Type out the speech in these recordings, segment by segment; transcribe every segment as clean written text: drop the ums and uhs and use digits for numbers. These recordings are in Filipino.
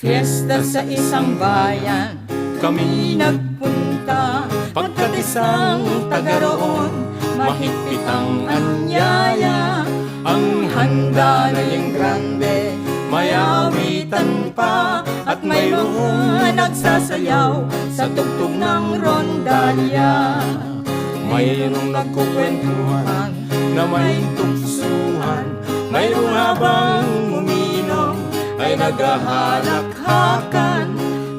Fiesta sa isang bayan Kami nagpunta, pagkat isang taga roon, mahigpit ang anyaya. ang handa na yung grande, mayawitan pa At mayroong nagsasayaw sa tugtog ng rondalya. mayroong nagkukwentuhan na may tuksuhan, mayroong habang umiinom ay naghahalakhakan,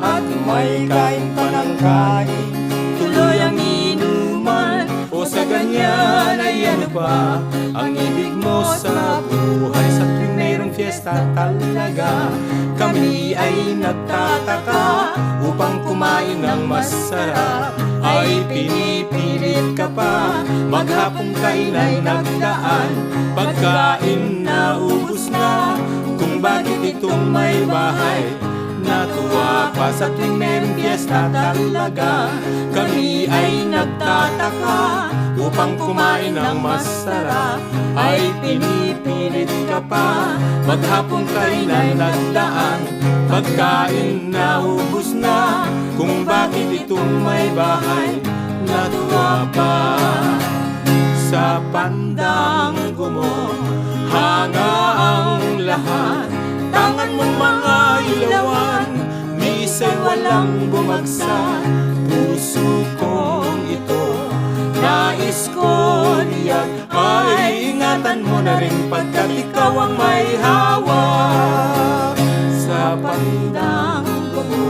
at may kain pa ng kain, Tuloy ang inuman, o sa ganyan ay ano ba ang ibig mo sa buhay? Sa tuwing mayroong fiesta talaga, kami ay nagtataka, upang kumain ng masarap ay pinipilit ka pa. Maghapong kainan nagdaan, pagkain na ubos na, kung bakit itong may bahay natuwa pa. Sa tuwing mayroong fiesta talaga, kami ay nagtataka, upang kumain ng masarap ay pinipilit ka pa. Maghapong kainan nagdaan, pagkain na ubos na, kung bakit itong may bahay natuwa pa. Sa pandango mo hanga ang lahat, tangan mong mga ilawan, misa'y walang bumagsak. Puso kong ito, nais ko diyan, ay ingatan mo na rin, pagkat ikaw ang may hawak. Sa pandango mo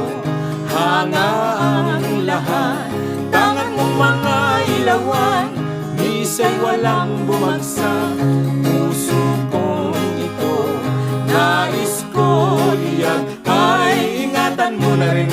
hanga ang lahat, tangan mong mga ilawan, misa'y walang bumagsak. Puso kong ito, nais ko diyan, ay ingatan mo na rin,